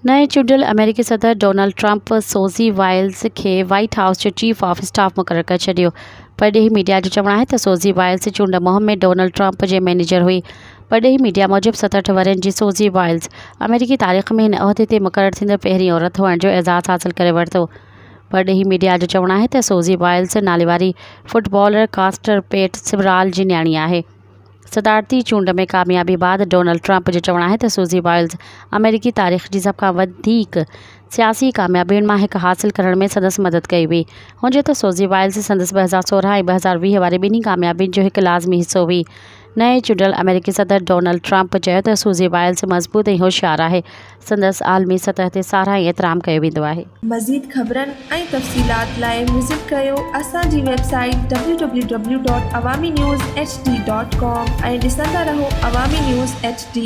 नए चूंडियल अमेरिकी सदर डोनाल्ड ट्रंप सोज़ी वाइल्स खे वाइट हाउस जो चीफ ऑफ स्टाफ मुक़ररु करे छॾियो। परॾेही मीडिया जो चवणु आहे त सोज़ी वाइल्स चूंड मुहिम में डोनाल्ड ट्रंप जे मैनेजर हुई। परॾेही मीडिया मूजिबि 67 वरनि जी सोज़ी वाइल्स अमेरिकी तारीख़ में हिन उहिदे ते मुक़ररु थींदड़ पहिरीं औरत हुअण जो एज़ाज़ु हासिलु करे वरितो। परॾेही मीडिया जो चवणु आहे त सोज़ी वाइल्स नाले वारी फुटबॉलर कास्टर पेट सिबराल जी न्याणी आहे। सदारती चूंड में कामयाबी बाद डोनाल्ड ट्रंप जो चवणु आहे त सोज़ी वाइल्स अमेरिकी तारीख़ जी सभ खां वधीक सियासी कामयाबियुनि मां हिकु हासिलु करण में संदसि मदद कई हुई। हुजे त सोज़ी वाइल्स संदसि 2016 ऐं 2020 वारे ॿिन्ही कामयाबियुनि जो हिकु लाज़मी हिसो हुई। नए चूंडियल अमेरिकी सदर डोनाल्ड ट्रंप चयो त सोज़ी वाइल्स मज़बूत ऐं होशियारु आहे। संदसि आलमी सतह ते साराह ऐं एतिराम कयो वेंदो आहे। मज़ीद ख़बरनि ऐं तफ़सीलात लाइ विज़िट कयो असांजी वेबसाइट www.awamiNewsHD.com ऐं ॾिसंदा रहो अवामी न्यूज़ HD।